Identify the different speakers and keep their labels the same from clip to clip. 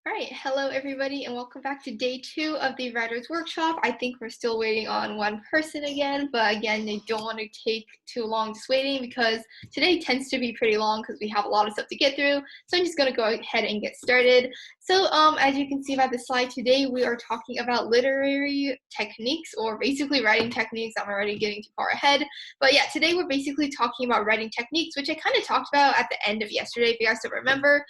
Speaker 1: All right, hello everybody, and welcome back to day 2 of the Writers Workshop. I think we're still waiting on one person again, but again, they don't want to take too long just waiting because today tends to be pretty long because we have a lot of stuff to get through. So I'm just going to go ahead and get started. So as you can see by the slide today, we are talking about literary techniques, or basically writing techniques. I'm already getting too far ahead. But yeah, today we're basically talking about writing techniques, which I kind of talked about at the end of yesterday, if you guys still remember.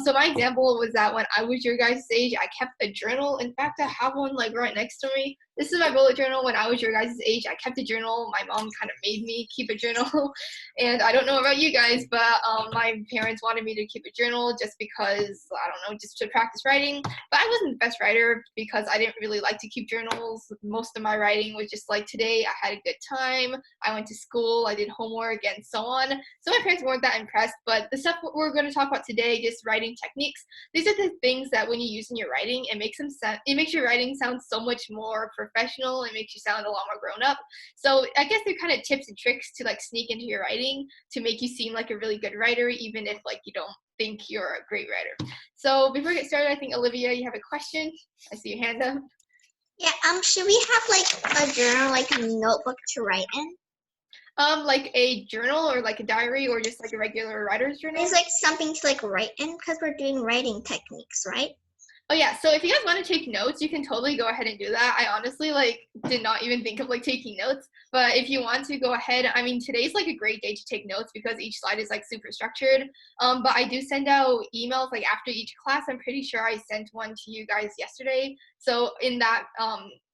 Speaker 1: So my example was that when I was your guys' age, I kept a journal. In fact, I have one like right next to me. This is my bullet journal. When I was your guys' age, I kept a journal. My mom kind of made me keep a journal. And I don't know about you guys, but my parents wanted me to keep a journal just because, I don't know, just to practice writing. But I wasn't the best writer because I didn't really like to keep journals. Most of my writing was just like, today I had a good time. I went to school, I did homework, and so on. So my parents weren't that impressed, but the stuff we're going to talk about today, just writing techniques, these are the things that when you use in your writing, it makes your writing sound so much more professional. It makes you sound a lot more grown up. So I guess they're kind of tips and tricks to like sneak into your writing to make you seem like a really good writer, even if like you don't think you're a great writer. So before we get started, I think Olivia, you have a question. I see your hand up.
Speaker 2: Yeah, should we have like a journal, like a notebook to write in?
Speaker 1: Like a journal or like a diary or just like a regular writer's journal?
Speaker 2: There's like something to like write in because we're doing writing techniques, right?
Speaker 1: Oh yeah, so if you guys want to take notes, you can totally go ahead and do that. I honestly like did not even think of like taking notes, but if you want to go ahead, I mean today's like a great day to take notes because each slide is like super structured. But I do send out emails like after each class. I'm pretty sure I sent one to you guys yesterday. So in that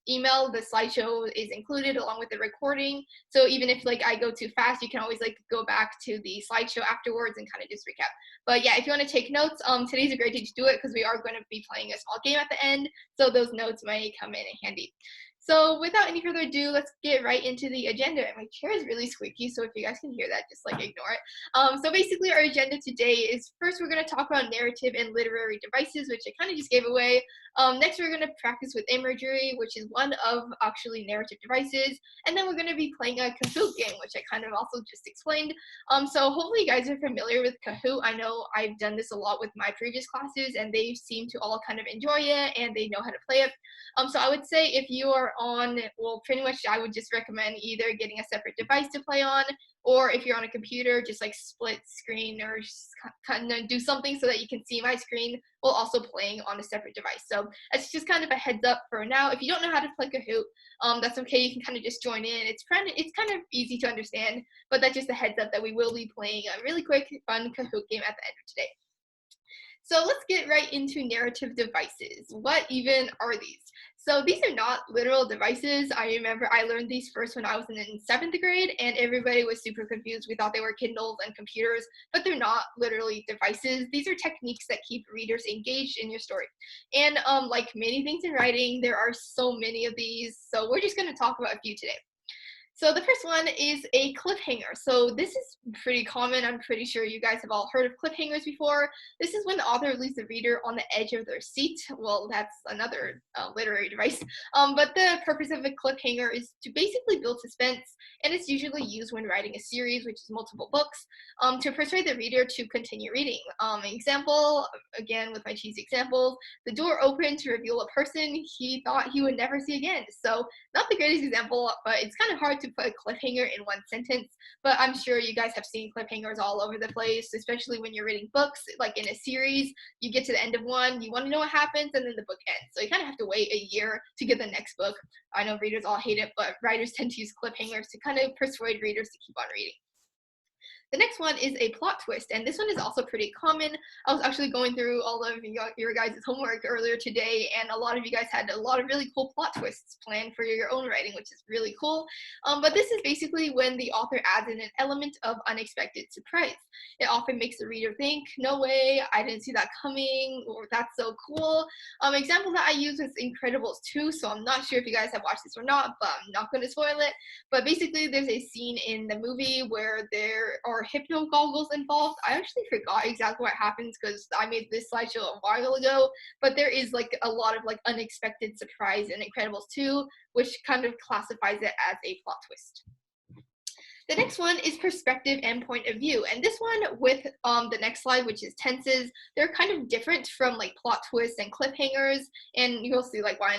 Speaker 1: email, the slideshow is included along with the recording. So even if like I go too fast, you can always like go back to the slideshow afterwards and kind of just recap. But yeah, if you want to take notes, today's a great day to do it because we are going to be playing a small game at the end, so those notes may come in handy. So without any further ado, let's get right into the agenda. And my chair is really squeaky, so if you guys can hear that, just like ignore it. So basically our agenda today is first we're going to talk about narrative and literary devices, which I kind of just gave away. Next we're going to practice with Imagery, which is one of actually narrative devices. And then we're going to be playing a Kahoot game, which I kind of also just explained. So hopefully you guys are familiar with Kahoot. I know I've done this a lot with my previous classes, and they seem to all kind of enjoy it, and they know how to play it. So I would say if you are on, well, pretty much I would just recommend either getting a separate device to play on, or if you're on a computer, just like split screen or just kind of do something so that you can see my screen while also playing on a separate device. So it's just kind of a heads up for now. If you don't know how to play Kahoot, that's okay. You can kind of just join in. It's kind of easy to understand, but that's just a heads up that we will be playing a really quick, fun Kahoot game at the end of today. So let's get right into narrative devices. What even are these? So these are not literal devices. I remember I learned these first when I was in 7th grade, and everybody was super confused. We thought they were Kindles and computers, but they're not literally devices. These are techniques that keep readers engaged in your story. And like many things in writing, there are so many of these. So we're just going to talk about a few today. So the first one is a cliffhanger. So this is pretty common. I'm pretty sure you guys have all heard of cliffhangers before. This is when the author leaves the reader on the edge of their seat. Well, that's another literary device. But the purpose of a cliffhanger is to basically build suspense, and it's usually used when writing a series, which is multiple books, to persuade the reader to continue reading. Example, again with my cheesy examples, the door opened to reveal a person he thought he would never see again. So not the greatest example, but it's kind of hard to put a cliffhanger in one sentence. But I'm sure you guys have seen cliffhangers all over the place, especially when you're reading books, like in a series. You get to the end of one, you want to know what happens, and then the book ends. So you kind of have to wait a year to get the next book. I know readers all hate it, but writers tend to use cliffhangers to kind of persuade readers to keep on reading. The next one is a plot twist, and this one is also pretty common. I was actually going through all of your guys' homework earlier today, and a lot of you guys had a lot of really cool plot twists planned for your own writing, which is really cool. But this is basically when the author adds in an element of unexpected surprise. It often makes the reader think, no way, I didn't see that coming, or that's so cool. Example that I use is Incredibles 2, so I'm not sure if you guys have watched this or not, but I'm not going to spoil it. But basically, there's a scene in the movie where there are hypno goggles involved. I actually forgot exactly what happens because I made this slideshow a while ago, but there is like a lot of like unexpected surprise in Incredibles 2, which kind of classifies it as a plot twist. The next one is perspective and point of view. And this one with the next slide, which is tenses, they're kind of different from like plot twists and cliffhangers. And you'll see like why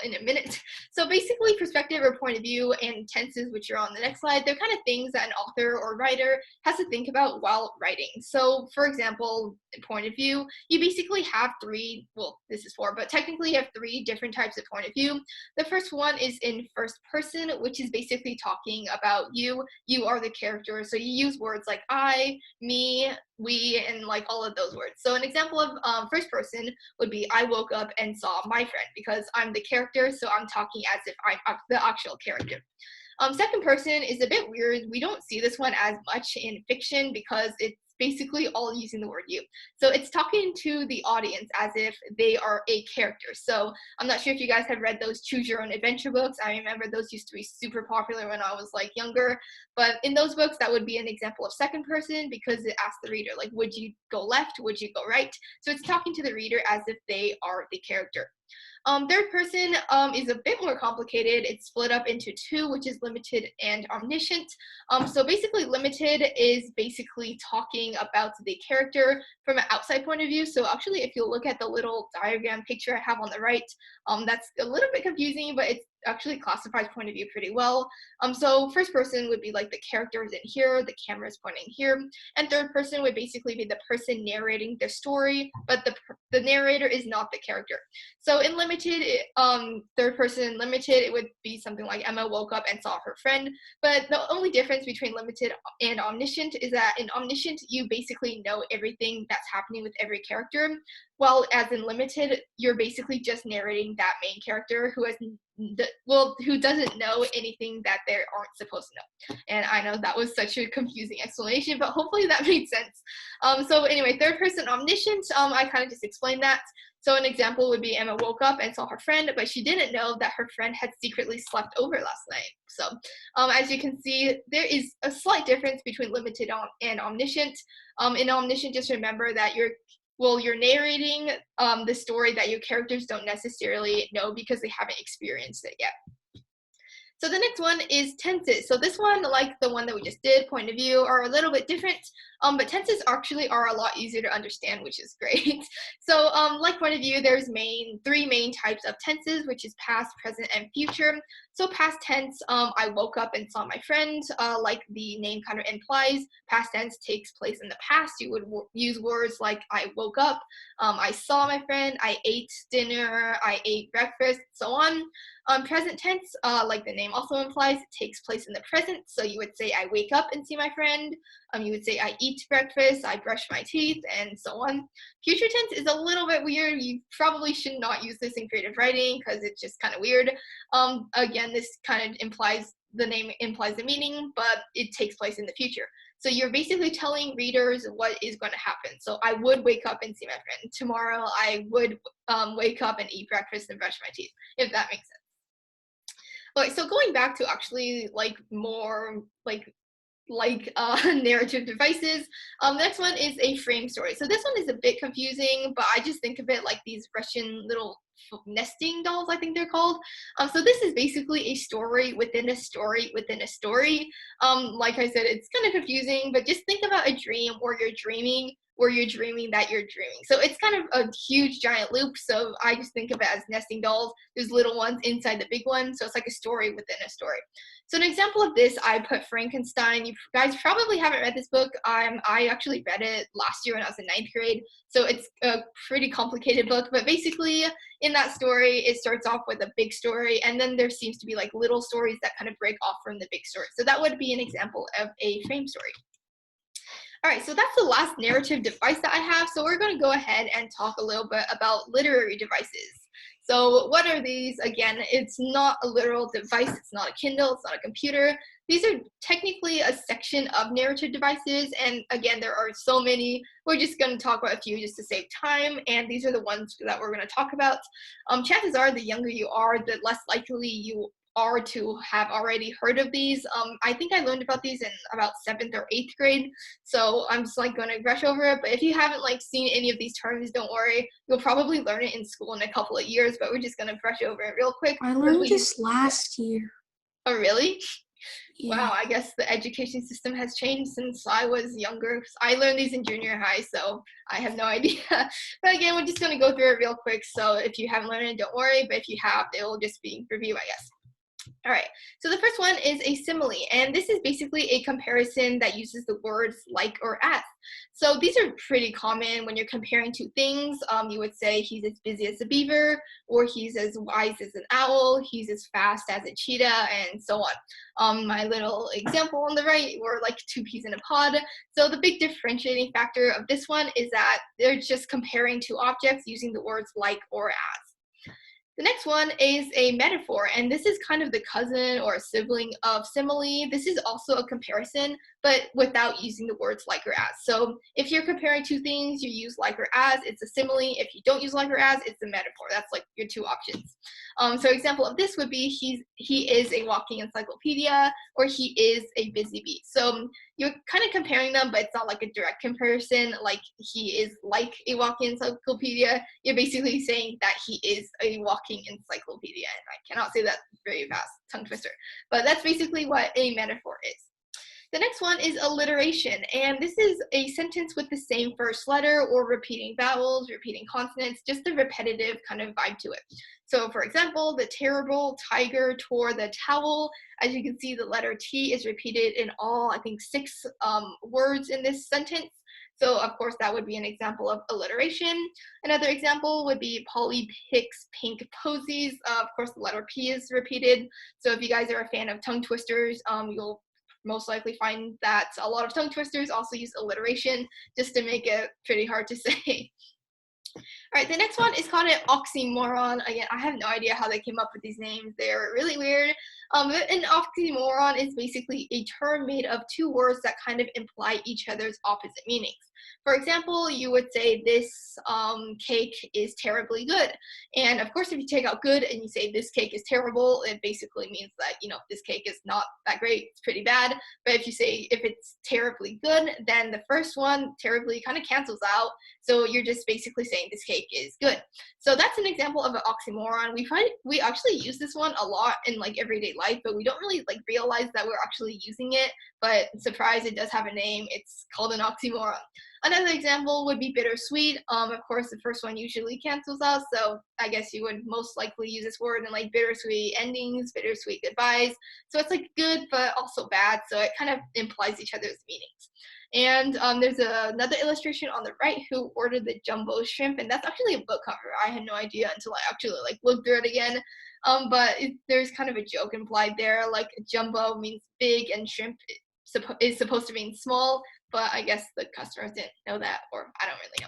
Speaker 1: in a minute. So basically perspective or point of view and tenses, which are on the next slide, they're kind of things that an author or writer has to think about while writing. So for example, point of view, you basically have three, well, this is four, but technically you have three different types of point of view. The first one is in first person, which is basically talking about you. You are the character. So you use words like I, me, we, and like all of those words. So an example of first person would be I woke up and saw my friend, because I'm the character, so I'm talking as if I'm the actual character. Second person is a bit weird. We don't see this one as much in fiction because it's basically all using the word you. So it's talking to the audience as if they are a character. So I'm not sure if you guys have read those choose your own adventure books. I remember those used to be super popular when I was like younger, but in those books that would be an example of second person because it asks the reader like, would you go left, would you go right? So it's talking to the reader as if they are the character. Third person is a bit more complicated. It's split up into two, which is limited and omniscient. So basically limited is basically talking about the character from an outside point of view. So actually, if you look at the little diagram picture I have on the right, that's a little bit confusing, but it's actually classifies point of view pretty well. So first person would be like the characters in here, the camera is pointing here, and third person would basically be the person narrating the story, but the narrator is not the character. So in limited, third person limited, it would be something like Emma woke up and saw her friend. But the only difference between limited and omniscient is that in omniscient, you basically know everything that's happening with every character. While as in limited, you're basically just narrating that main character who has who doesn't know anything that they aren't supposed to know. And I know that was such a confusing explanation, but hopefully that made sense. So anyway, third person omniscient, I kind of just explained that. So an example would be Emma woke up and saw her friend, but she didn't know that her friend had secretly slept over last night. So as you can see, there is a slight difference between limited and omniscient. In omniscient, just remember that you're narrating the story that your characters don't necessarily know because they haven't experienced it yet. So the next one is tenses. So this one, like the one that we just did, point of view, are a little bit different, but tenses actually are a lot easier to understand, which is great. So like point of view, there's three main types of tenses, which is past, present, and future. So past tense, I woke up and saw my friend, like the name kind of implies. Past tense takes place in the past. You would use words like I woke up, I saw my friend, I ate dinner, I ate breakfast, so on. Present tense, like the name also implies, it takes place in the present. So you would say I wake up and see my friend. You would say I eat breakfast, I brush my teeth, and so on. Future tense is a little bit weird. You probably should not use this in creative writing because it's just kind of weird. Again, this kind of implies the name implies the meaning, but it takes place in the future. So you're basically telling readers what is going to happen. So I would wake up and see my friend. Tomorrow I would wake up and eat breakfast and brush my teeth, if that makes sense. Okay, so going back to actually like more like narrative devices, the next one is a frame story. So this one is a bit confusing, but I just think of it like these Russian little nesting dolls, I think they're called. So this is basically a story within a story within a story. Like I said, it's kind of confusing, but just think about a dream where you're dreaming that you're dreaming. So it's kind of a huge giant loop. So I just think of it as nesting dolls. There's little ones inside the big one. So it's like a story within a story. So an example of this, I put Frankenstein. You guys probably haven't read this book. I actually read it last year when I was in 9th grade. So it's a pretty complicated book, but basically in that story, it starts off with a big story, and then there seems to be like little stories that kind of break off from the big story. So that would be an example of a frame story. All right, so that's the last narrative device that I have. So we're going to go ahead and talk a little bit about literary devices. So what are these? Again, it's not a literal device. It's not a Kindle. It's not a computer. These are technically a section of narrative devices. And again, there are so many. We're just going to talk about a few just to save time. And these are the ones that we're going to talk about. Chances are the younger you are, the less likely you are to have already heard of these. I think I learned about these in about 7th or 8th grade, so I'm just like going to brush over it. But if you haven't like seen any of these terms, don't worry, you'll probably learn it in school in a couple of years, but we're just going to brush over it real quick.
Speaker 3: I learned this last year.
Speaker 1: Oh really? Wow, I guess the education system has changed since I was younger. I learned these in junior high, so I have no idea. But again, we're just going to go through it real quick. So if you haven't learned it, don't worry. But if you have, it will just be review, I guess. All right, so the first one is a simile, and this is basically a comparison that uses the words like or as. So these are pretty common when you're comparing two things. You would say he's as busy as a beaver, or he's as wise as an owl, he's as fast as a cheetah, and so on. My little example on the right were like two peas in a pod. So the big differentiating factor of this one is that they're just comparing two objects using the words like or as. The next one is a metaphor, and this is kind of the cousin or a sibling of simile. This is also a comparison, but without using the words like or as. So if you're comparing two things, you use like or as, it's a simile. If you don't use like or as, it's a metaphor. That's like your two options. So example of this would be he is a walking encyclopedia, or he is a busy bee. So you're kind of comparing them, but it's not like a direct comparison, like he is like a walking encyclopedia. You're basically saying that he is a walking encyclopedia, and I cannot say that very fast, tongue twister. But that's basically what a metaphor is. The next one is alliteration, and this is a sentence with the same first letter or repeating vowels, repeating consonants, just a repetitive kind of vibe to it. So for example, the terrible tiger tore the towel. As you can see, the letter T is repeated in all, I think, 6 words in this sentence. So of course that would be an example of alliteration. Another example would be Polly picks pink posies. Of course the letter P is repeated. So if you guys are a fan of tongue twisters, you'll most likely find that a lot of tongue twisters also use alliteration just to make it pretty hard to say. All right, the next one is called an oxymoron. Again, I have no idea how they came up with these names. They're really weird. An oxymoron is basically a term made of two words that kind of imply each other's opposite meanings. For example, you would say this cake is terribly good. And of course, if you take out good and you say this cake is terrible, it basically means that, you know, this cake is not that great, it's pretty bad. But if you say if it's terribly good, then the first one, terribly, kind of cancels out. So you're just basically saying this cake is good. So that's an example of an oxymoron. We actually use this one a lot in like everyday life, but we don't really like realize that we're actually using it. But surprise, it does have a name. It's called an oxymoron. Another example would be bittersweet. Of course, the first one usually cancels out, so I guess you would most likely use this word in like bittersweet endings, bittersweet goodbyes. So it's like good, but also bad, so it kind of implies each other's meanings. And there's another illustration on the right who ordered the jumbo shrimp, and that's actually a book cover. I had no idea until I actually like looked through it again. But there's kind of a joke implied there, like jumbo means big and shrimp is supposed to mean small, but I guess the customers didn't know that, or I don't really know.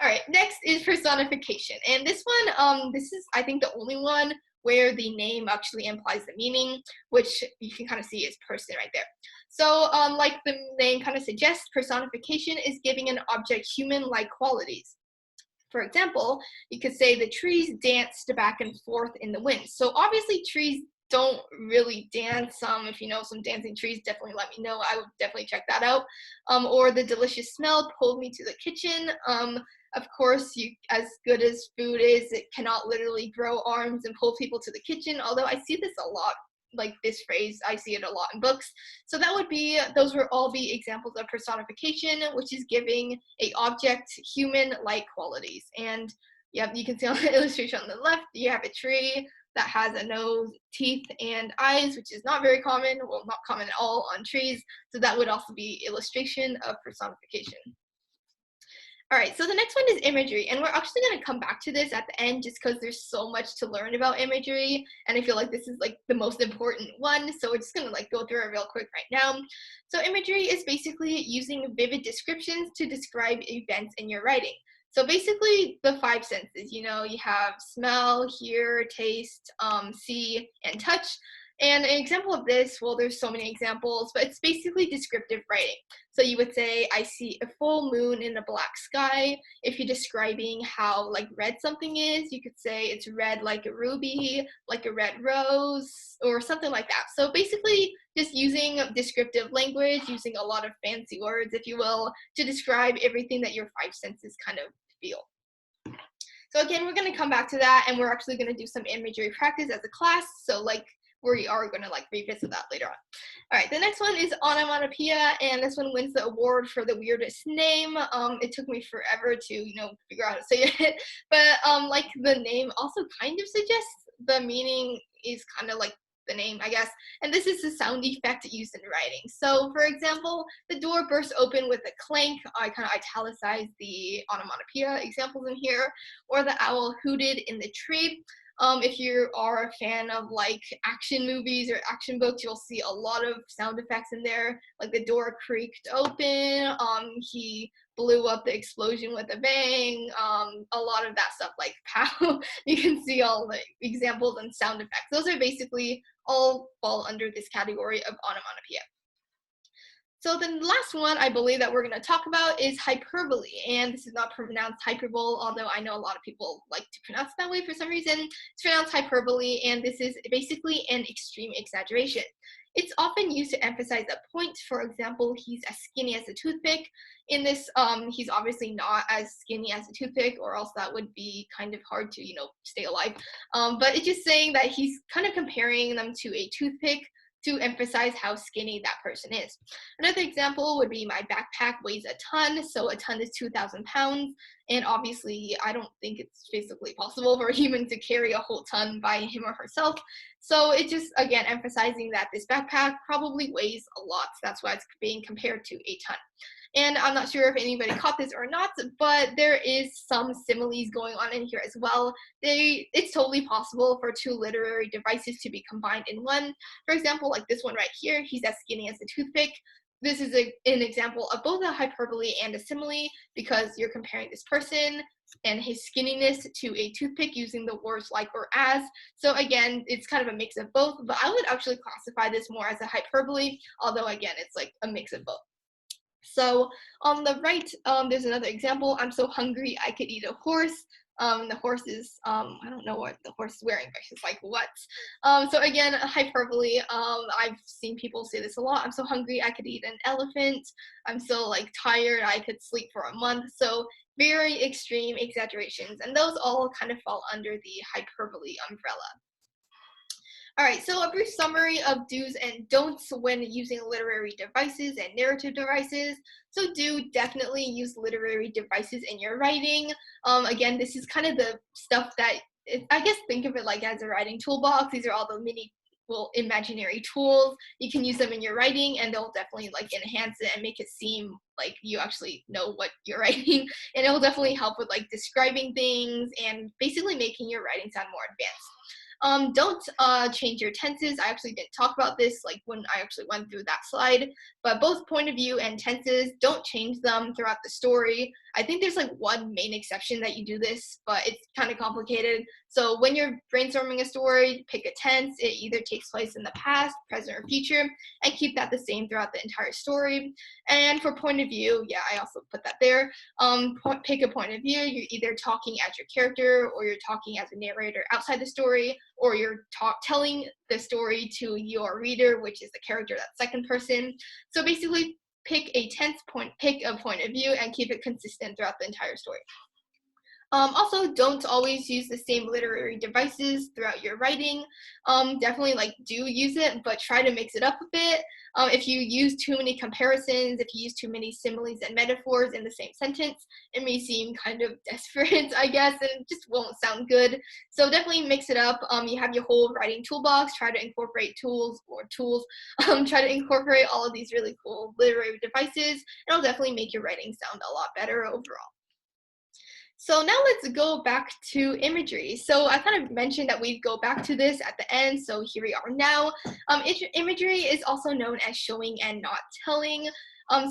Speaker 1: All right, next is personification, and this one, this is I think the only one where the name actually implies the meaning, which you can kind of see is person right there. So like the name kind of suggests, personification is giving an object human-like qualities. For example, you could say the trees danced back and forth in the wind. So obviously trees don't really dance. If you know some dancing trees, definitely let me know. I would definitely check that out. Or the delicious smell pulled me to the kitchen. Of course, as good as food is, it cannot literally grow arms and pull people to the kitchen, although I see this a lot, like this phrase, I see it a lot in books. So that would be, those would all be examples of personification, which is giving a object human-like qualities. And yeah, you can see on the illustration on the left, you have a tree that has a nose, teeth, and eyes, which is not very common, well, not common at all on trees. So that would also be illustration of personification. All right, so the next one is imagery, and we're actually going to come back to this at the end just because there's so much to learn about imagery, and I feel like this is like the most important one, so we're just going to like go through it real quick right now. So imagery is basically using vivid descriptions to describe events in your writing. So basically the 5 senses, you know, you have smell, hear, taste, see, and touch. And an example of this, well, there's so many examples, but it's basically descriptive writing. So you would say, I see a full moon in a black sky. If you're describing how like red something is, you could say it's red like a ruby, like a red rose, or something like that. So basically just using descriptive language, using a lot of fancy words, if you will, to describe everything that your 5 senses kind of feel. So again, we're going to come back to that, and we're actually going to do some imagery practice as a class. So like we are going to like revisit that later on. All right, the next one is Onomatopoeia, and this one wins the award for the weirdest name. It took me forever to, figure out how to say it, but like the name also kind of suggests the meaning is kind of like the name, I guess. And this is the sound effect used in writing. So, for example, the door burst open with a clank. I kind of italicized the onomatopoeia examples in here. Or the owl hooted in the tree. If you are a fan of like action movies or action books, you'll see a lot of sound effects in there, like the door creaked open, he blew up the explosion with a bang, a lot of that stuff, like pow. You can see all the examples and sound effects. Those are basically all fall under this category of onomatopoeia. So the last one I believe that we're going to talk about is hyperbole, and this is not pronounced hyperbole, although I know a lot of people like to pronounce it that way for some reason. It's pronounced hyperbole, and this is basically an extreme exaggeration. It's often used to emphasize a point. For example, he's as skinny as a toothpick. In this, he's obviously not as skinny as a toothpick, or else that would be kind of hard to, stay alive. But it's just saying that he's kind of comparing them to a toothpick to emphasize how skinny that person is. Another example would be my backpack weighs a ton, so a ton is 2,000 pounds, and obviously I don't think it's physically possible for a human to carry a whole ton by him or herself. So it's just, again, emphasizing that this backpack probably weighs a lot. That's why it's being compared to a ton. And I'm not sure if anybody caught this or not, but there is some similes going on in here as well. It's totally possible for two literary devices to be combined in one. For example, like this one right here, he's as skinny as a toothpick. This is an example of both a hyperbole and a simile, because you're comparing this person and his skinniness to a toothpick using the words like or as. So again, it's kind of a mix of both, but I would actually classify this more as a hyperbole, although again, it's like a mix of both. So on the right, there's another example. I'm so hungry I could eat a horse. The horse is, I don't know what the horse is wearing, but she's like, what? So again, hyperbole. I've seen people say this a lot. I'm so hungry I could eat an elephant. I'm so like tired I could sleep for a month. So very extreme exaggerations, and those all kind of fall under the hyperbole umbrella. All right, so a brief summary of do's and don'ts when using literary devices and narrative devices. So definitely use literary devices in your writing. Again, this is kind of the stuff that, I guess, think of it like as a writing toolbox. These are all the mini, imaginary tools. You can use them in your writing, and they'll definitely like enhance it and make it seem like you actually know what you're writing. And it will definitely help with like describing things and basically making your writing sound more advanced. Don't change your tenses. I actually didn't talk about this like when I actually went through that slide, but both point of view and tenses, don't change them throughout the story. I think there's like one main exception that you do this, but it's kind of complicated. So when you're brainstorming a story, pick a tense. It either takes place in the past, present, or future, and keep that the same throughout the entire story. And for point of view, yeah, I also put that there. Pick a point of view. You're either talking as your character, or you're talking as a narrator outside the story, or you're telling the story to your reader, which is the character, that second person. So basically, pick a point of view and keep it consistent throughout the entire story. Also, don't always use the same literary devices throughout your writing. Definitely do use it, but try to mix it up a bit. If you use too many comparisons, if you use too many similes and metaphors in the same sentence, it may seem kind of desperate, I guess, and it just won't sound good. So definitely mix it up. You have your whole writing toolbox. Try to incorporate try to incorporate all of these really cool literary devices. It'll definitely make your writing sound a lot better overall. So now let's go back to imagery. So I kind of mentioned that we'd go back to this at the end, so here we are now. Imagery is also known as showing and not telling.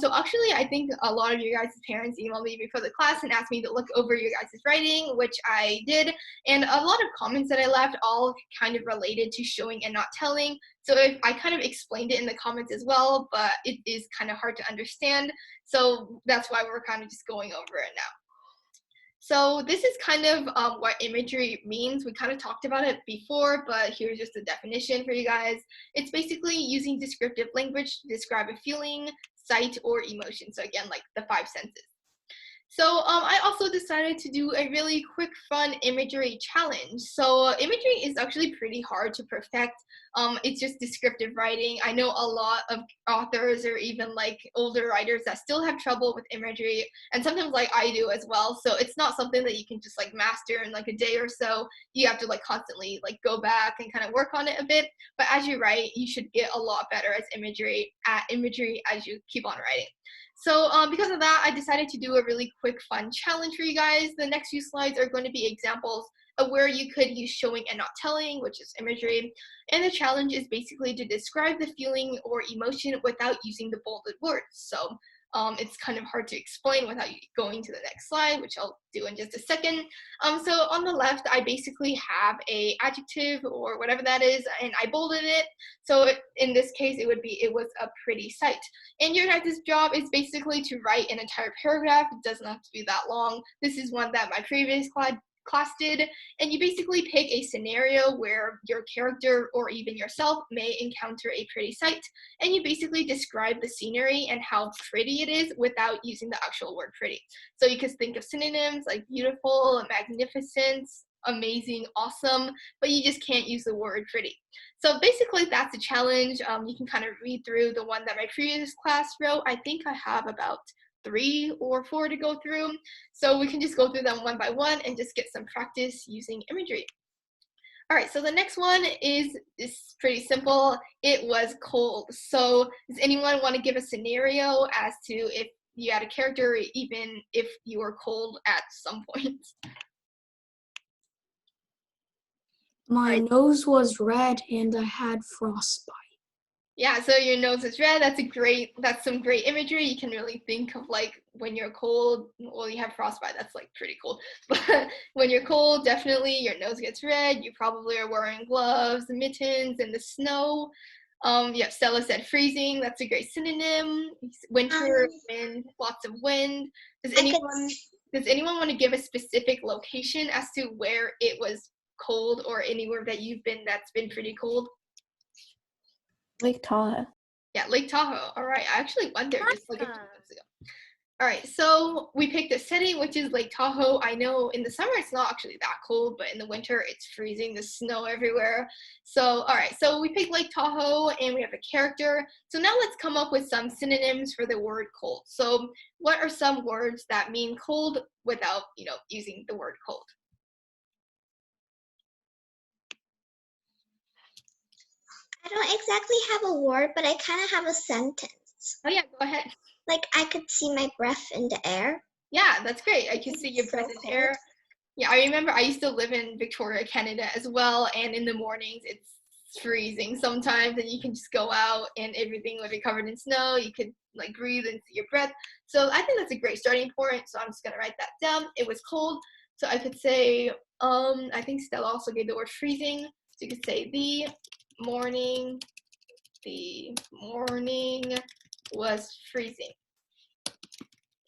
Speaker 1: So actually, I think a lot of you guys' parents emailed me before the class and asked me to look over your guys' writing, which I did. And a lot of comments that I left all kind of related to showing and not telling. So if I kind of explained it in the comments as well, but it is kind of hard to understand. So that's why we're kind of just going over it now. So this is kind of what imagery means. We kind of talked about it before, but here's just a definition for you guys. It's basically using descriptive language to describe a feeling, sight, or emotion. So again, like the five senses. So I also decided to do a really quick, fun imagery challenge. So imagery is actually pretty hard to perfect. It's just descriptive writing. I know a lot of authors or even like older writers that still have trouble with imagery, and sometimes like I do as well. So it's not something that you can just like master in like a day or so. You have to like constantly like go back and kind of work on it a bit. But as you write, you should get a lot better at imagery as you keep on writing. So because of that, I decided to do a really quick, fun challenge for you guys. The next few slides are going to be examples of where you could use showing and not telling, which is imagery. And the challenge is basically to describe the feeling or emotion without using the bolded words. So it's kind of hard to explain without going to the next slide, which I'll do in just a second. So on the left, I basically have a adjective or whatever that is, and I bolded it. So in this case, it was a pretty sight. And your guys' job is basically to write an entire paragraph. It doesn't have to be that long. This is one that my previous class did, and you basically pick a scenario where your character or even yourself may encounter a pretty sight, and you basically describe the scenery and how pretty it is without using the actual word pretty. So you could think of synonyms like beautiful, magnificent, amazing, awesome, but you just can't use the word pretty. So basically that's a challenge. You can kind of read through the one that my previous class wrote. I think I have about 3 or 4 to go through. So we can just go through them one by one and just get some practice using imagery. All right, so the next one is pretty simple. It was cold. So does anyone want to give a scenario as to if you had a character, even if you were cold at some point?
Speaker 3: My nose was red and I had frostbite.
Speaker 1: Yeah, so your nose is red. That's some great imagery. You can really think of like when you're cold, well, you have frostbite, that's like pretty cold. But when you're cold, definitely your nose gets red. You probably are wearing gloves, mittens, in the snow. Yeah, Stella said freezing. That's a great synonym. Winter, wind, lots of wind. Does anyone want to give a specific location as to where it was cold or anywhere that you've been that's been pretty cold?
Speaker 3: Lake Tahoe.
Speaker 1: Yeah, Lake Tahoe. All right, I actually went there just like a few months ago. All right, so we picked a setting, which is Lake Tahoe. I know in the summer it's not actually that cold, but in the winter it's freezing. There's snow everywhere. So, all right, so we picked Lake Tahoe and we have a character. So now let's come up with some synonyms for the word cold. So what are some words that mean cold without, using the word cold?
Speaker 2: I don't exactly have a word, but I kind of have a sentence.
Speaker 1: Oh yeah, go ahead.
Speaker 2: Like I could see my breath in the air.
Speaker 1: Yeah, that's great. I can see your breath in the air. Yeah, I remember I used to live in Victoria, Canada as well, and in the mornings it's freezing sometimes, and you can just go out and everything would be covered in snow. You could like breathe and see your breath. So I think that's a great starting point. So I'm just gonna write that down. It was cold. So I could say, I think Stella also gave the word freezing. So you could say the morning was freezing.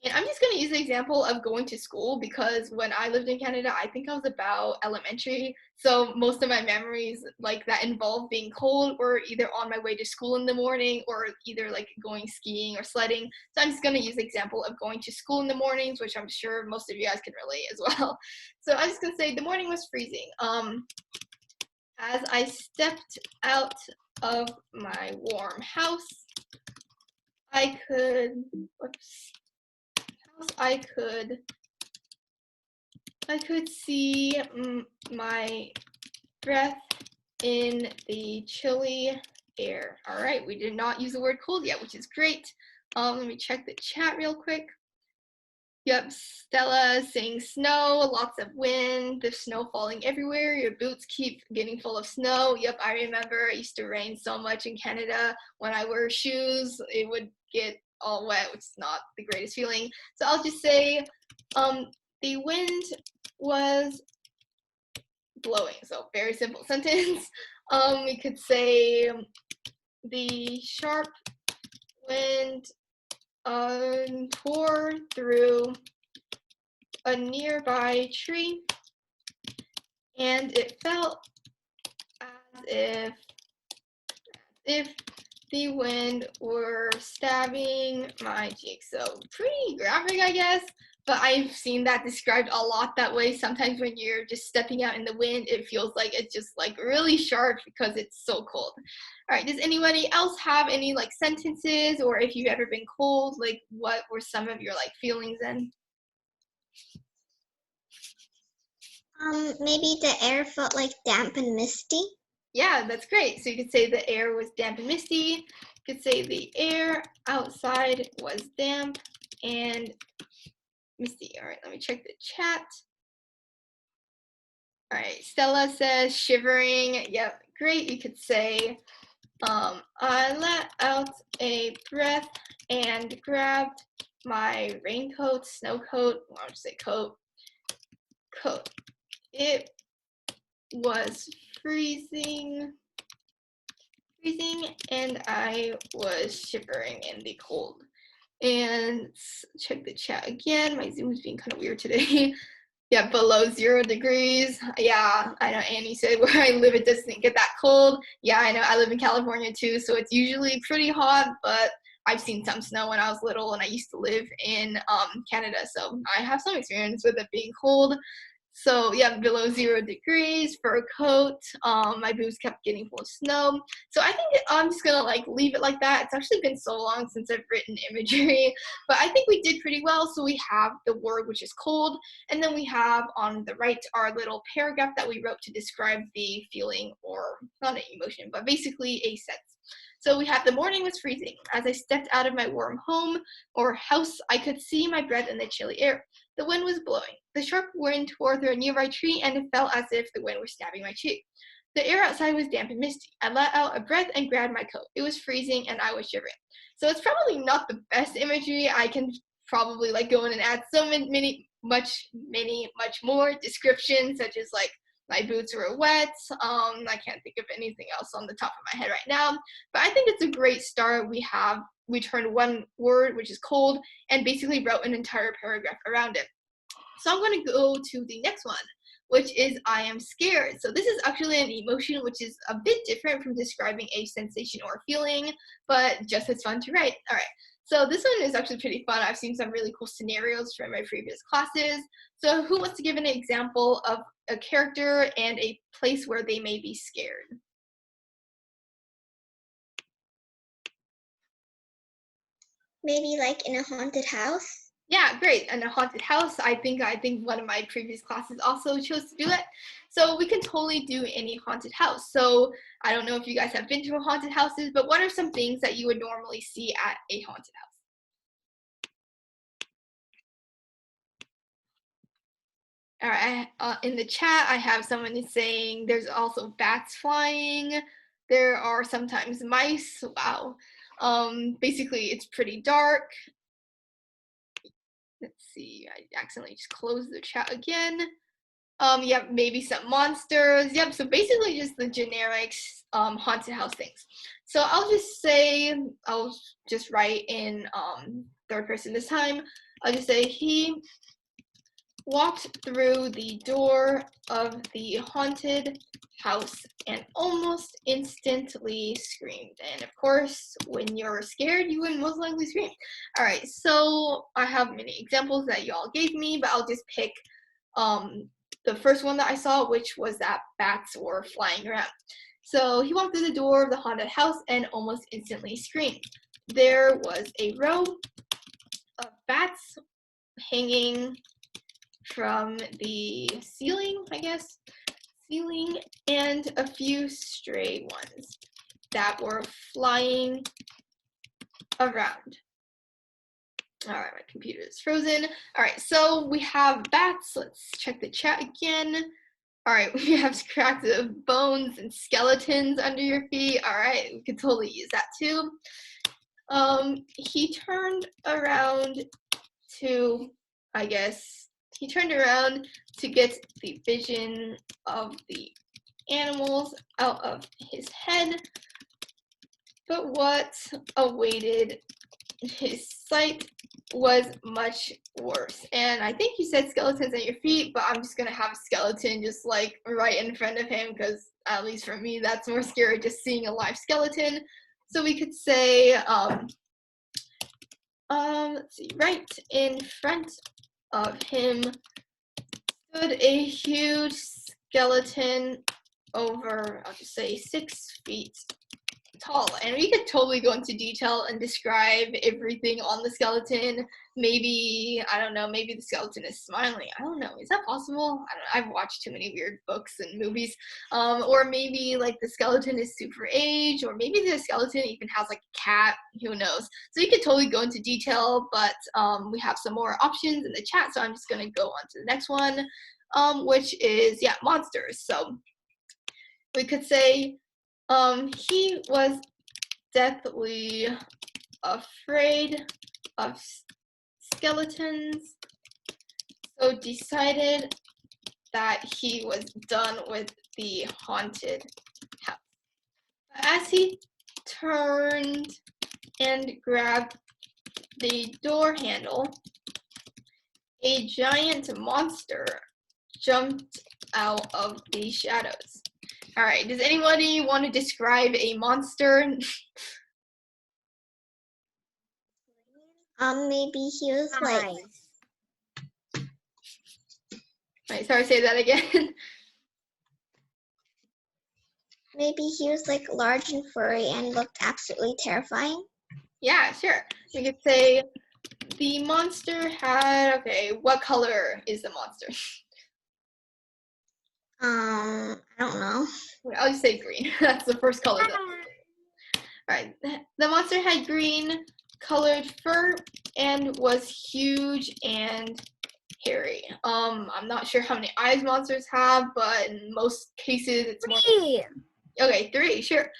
Speaker 1: And I'm just going to use the example of going to school because when I lived in Canada, I think I was about elementary. So most of my memories like that involve being cold were either on my way to school in the morning or either like going skiing or sledding. So I'm just going to use the example of going to school in the mornings, which I'm sure most of you guys can relate as well. So I'm just going to say the morning was freezing. As I stepped out of my warm house, I could see my breath in the chilly air. All right, we did not use the word cold yet, which is great. Let me check the chat real quick. Yep, Stella saying snow, lots of wind, the snow falling everywhere, your boots keep getting full of snow. Yep, I remember it used to rain so much in Canada. When I wear shoes, it would get all wet, which is not the greatest feeling. So I'll just say the wind was blowing. So very simple sentence. We could say the sharp wind tore through a nearby tree, and it felt as if the wind were stabbing my cheek. So pretty graphic, I guess, But I've seen that described a lot that way. Sometimes when you're just stepping out in the wind, it feels like it's just like really sharp because it's so cold. All right, does anybody else have any like sentences, or if you've ever been cold, like what were some of your like feelings then?
Speaker 2: Maybe the air felt like damp and misty.
Speaker 1: Yeah, that's great. So you could say the air was damp and misty. You could say the air outside was damp and misty. All right, let me check the chat. All right, Stella says shivering. Yep, great. You could say, I let out a breath and grabbed my raincoat, snow coat. Well, I'll just say coat. It was freezing, and I was shivering in the cold. And check the chat again. My Zoom is being kind of weird today. Yeah, below 0 degrees. Yeah, I know Annie said where I live, it doesn't get that cold. Yeah, I know I live in California too, so it's usually pretty hot, but I've seen some snow when I was little and I used to live in Canada, so I have some experience with it being cold. So yeah, below 0 degrees, fur coat. My boots kept getting full of snow. So I think I'm just gonna like leave it like that. It's actually been so long since I've written imagery, but I think we did pretty well. So we have the word, which is cold, and then we have on the right our little paragraph that we wrote to describe the feeling, or not an emotion, but basically a sense. So we have the morning was freezing. As I stepped out of my warm home or house, I could see my breath in the chilly air. The wind was blowing. The sharp wind tore through a nearby tree, and it felt as if the wind were stabbing my cheek. The air outside was damp and misty. I let out a breath and grabbed my coat. It was freezing, and I was shivering. So it's probably not the best imagery. I can probably like go in and add so much more descriptions, such as like my boots were wet. I can't think of anything else on the top of my head right now, but I think it's a great start. We turned one word, which is cold, and basically wrote an entire paragraph around it. So I'm going to go to the next one, which is I am scared. So this is actually an emotion, which is a bit different from describing a sensation or feeling, but just as fun to write. All right. So this one is actually pretty fun. I've seen some really cool scenarios from my previous classes. So who wants to give an example of a character and a place where they may be scared?
Speaker 2: Maybe like in a haunted house.
Speaker 1: Yeah, great. And a haunted house, I think one of my previous classes also chose to do it. So we can totally do any haunted house. So I don't know if you guys have been to haunted houses, but what are some things that you would normally see at a haunted house? All right, in the chat, I have someone saying there's also bats flying. There are sometimes mice. Wow. Basically, it's pretty dark. Let's see, I accidentally just closed the chat again. Yeah, maybe some monsters. Yep, so basically just the generic haunted house things. So I'll just write in third person this time. I'll just say he walked through the door of the haunted house and almost instantly screamed. And of course, when you're scared, you would most likely scream. All right, so I have many examples that y'all gave me, but I'll just pick the first one that I saw, which was that bats were flying around. So he walked through the door of the haunted house and almost instantly screamed. There was a row of bats hanging from the ceiling, and a few stray ones that were flying around. All right, my computer is frozen. All right, so we have bats. Let's check the chat again. All right, we have scraps of bones and skeletons under your feet. All right, we could totally use that too. He turned around to get the vision of the animals out of his head, but what awaited his sight was much worse. And I think you said skeletons at your feet, but I'm just gonna have a skeleton just like right in front of him, because at least for me that's more scary, just seeing a live skeleton. So we could say let's see, right in front of him stood a huge skeleton over, I'll just say 6 feet tall. And we could totally go into detail and describe everything on the skeleton. Maybe, I don't know, maybe the skeleton is smiling. I don't know. Is that possible? I don't know. I've watched too many weird books and movies. Or maybe like the skeleton is super aged, or maybe the skeleton even has like a cat. Who knows? So you could totally go into detail, but we have some more options in the chat. So I'm just going to go on to the next one, which is, yeah, monsters. So we could say, he was deathly afraid of skeletons, so decided that he was done with the haunted house. As he turned and grabbed the door handle, a giant monster jumped out of the shadows. All right, does anybody want to describe a monster?
Speaker 2: Maybe he was like,
Speaker 1: Wait, sorry, say that again.
Speaker 2: maybe he was like large and furry and looked absolutely terrifying.
Speaker 1: Yeah, sure. We could say the monster had, okay, what color is the monster?
Speaker 2: I don't know.
Speaker 1: I'll just say green. That's the first color. All right, the monster had green colored fur and was huge and hairy. I'm not sure how many eyes monsters have, but in most cases it's more.
Speaker 4: 3.
Speaker 1: Okay, 3, sure.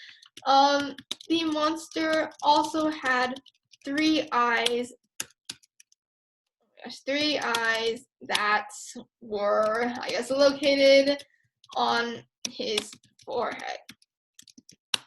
Speaker 1: The monster also had 3 eyes. Gosh, 3 eyes that were, I guess, located on his forehead.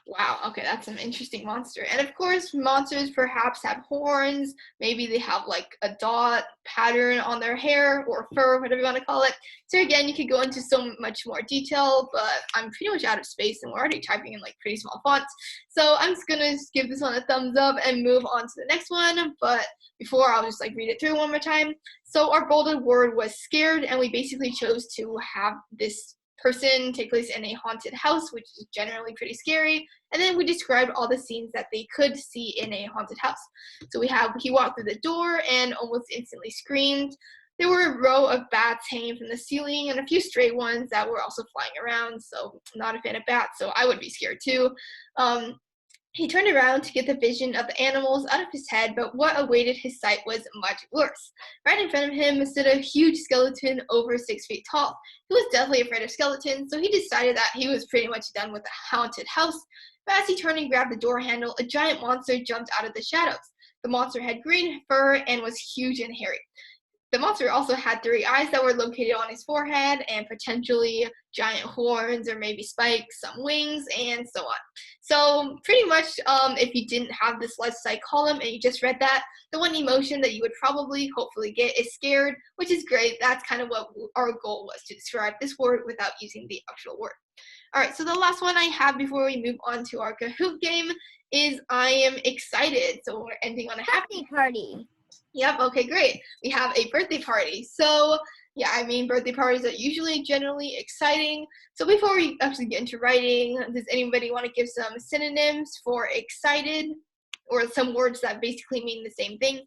Speaker 1: Wow, okay, that's an interesting monster. And of course, monsters perhaps have horns. Maybe they have like a dot pattern on their hair or fur, whatever you want to call it. So again, you could go into so much more detail, but I'm pretty much out of space and we're already typing in like pretty small fonts. So I'm just gonna give this one a thumbs up and move on to the next one. But before, I'll just like read it through one more time. So our bolded word was scared, and we basically chose to have this person take place in a haunted house, which is generally pretty scary. And then we described all the scenes that they could see in a haunted house. So we have, he walked through the door and almost instantly screamed. There were a row of bats hanging from the ceiling and a few stray ones that were also flying around. So not a fan of bats, so I would be scared too. He turned around to get the vision of the animals out of his head, but what awaited his sight was much worse. Right in front of him stood a huge skeleton over 6 feet tall. He was deathly afraid of skeletons, so he decided that he was pretty much done with the haunted house. But as he turned and grabbed the door handle, a giant monster jumped out of the shadows. The monster had green fur and was huge and hairy. The monster also had 3 eyes that were located on his forehead and potentially giant horns or maybe spikes, some wings, and so on. So pretty much if you didn't have this left side column and you just read that, the one emotion that you would probably hopefully get is scared, which is great. That's kind of what our goal was, to describe this word without using the actual word. All right, so the last one I have before we move on to our Kahoot game is I am excited. So we're ending on a happy
Speaker 4: party.
Speaker 1: Yep, okay, great. We have a birthday party. So, yeah, I mean, birthday parties are usually generally exciting. So before we actually get into writing, does anybody want to give some synonyms for excited, or some words that basically mean the same thing?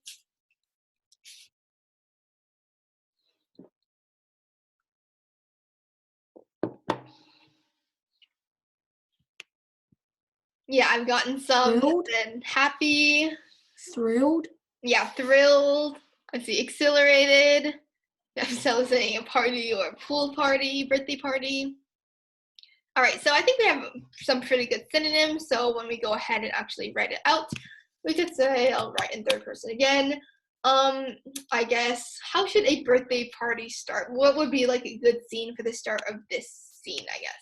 Speaker 1: Yeah, I've gotten some.
Speaker 3: Thrilled.
Speaker 1: Then happy.
Speaker 3: Thrilled.
Speaker 1: Yeah, thrilled. Let's see, exhilarated. I'm celebrating a party or a pool party, birthday party. All right, so I think we have some pretty good synonyms. So when we go ahead and actually write it out, we could say, I'll write in third person again. I guess, how should a birthday party start? What would be like a good scene for the start of this scene, I guess?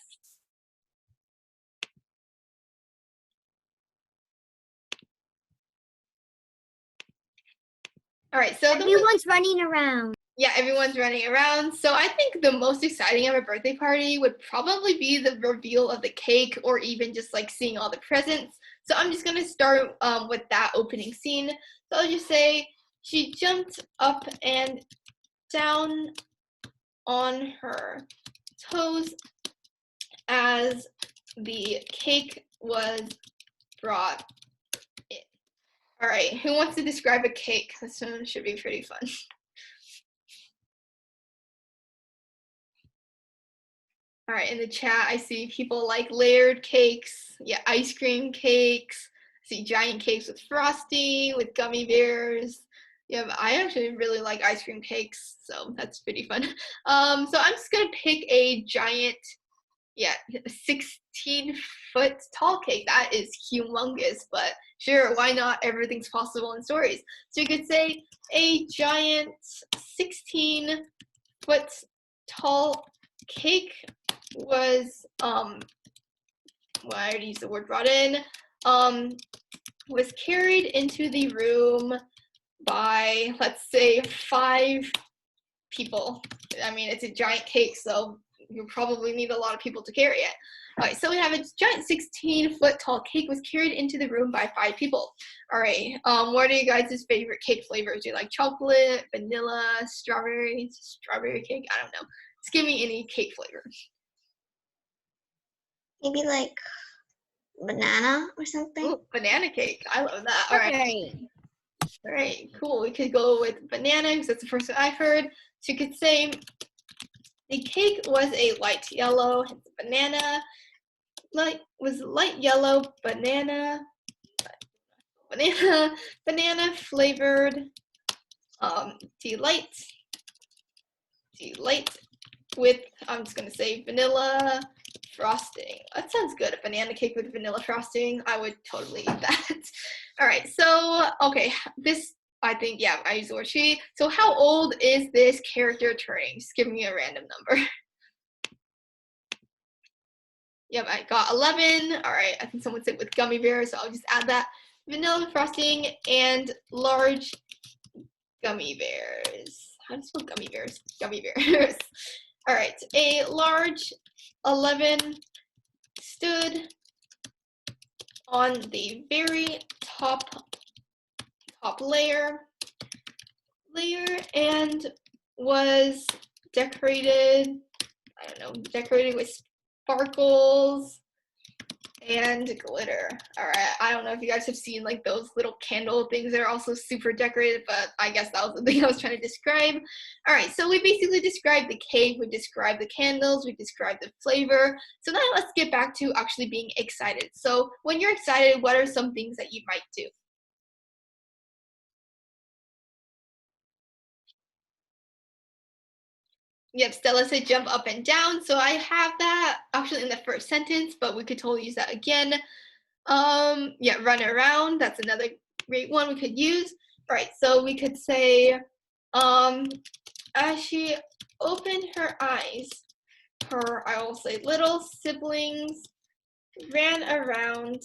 Speaker 1: All right, so
Speaker 4: Everyone's running around.
Speaker 1: Yeah, everyone's running around. So I think the most exciting of a birthday party would probably be the reveal of the cake, or even just like seeing all the presents. So I'm just going to start with that opening scene. So I'll just say, she jumped up and down on her toes as the cake was brought in. All right, who wants to describe a cake? This one should be pretty fun. All right, in the chat, I see people like layered cakes, yeah, ice cream cakes. I see giant cakes with frosting, with gummy bears. Yeah, I actually really like ice cream cakes, so that's pretty fun. So I'm just gonna pick a giant, yeah, 16-foot tall cake. That is humongous, but sure, why not? Everything's possible in stories. So you could say a giant 16-foot tall cake was well, I already used the word brought in, was carried into the room by, let's say, 5 people. I mean, it's a giant cake, so you probably need a lot of people to carry it. All right, so we have a giant 16-foot tall cake was carried into the room by 5 people. All right, what are you guys' favorite cake flavors? Do you like chocolate, vanilla, strawberry cake? I don't know. Just give me any cake flavor.
Speaker 2: Maybe like banana or something.
Speaker 1: Ooh, banana cake. I love that. All right. All right, cool. We could go with banana because that's the first one I've heard. So you could say the cake was a light yellow, hence banana. Was light yellow, banana flavored delight with, I'm just gonna say, vanilla frosting. That sounds good. A banana cake with vanilla frosting. I would totally eat that. All right, so okay, this, I think, yeah, I use the word she. So how old is this character turning? Just give me a random number. Yep, I got 11. All right, I think someone said with gummy bears, so I'll just add that. Vanilla frosting and large gummy bears. How do you spell gummy bears? Gummy bears. All right, a large 11 stood on the very top layer and was decorated, I don't know, decorated with sparkles and glitter. All right, I don't know if you guys have seen like those little candle things that are also super decorated, but I guess that was the thing I was trying to describe. All right, so we basically described the cake, we described the candles, we described the flavor. So now let's get back to actually being excited. So when you're excited, what are some things that you might do? Yep, Stella said jump up and down. So I have that actually in the first sentence, but we could totally use that again. Yeah, run around. That's another great one we could use. All right, so we could say, as she opened her eyes, I will say, little siblings ran around,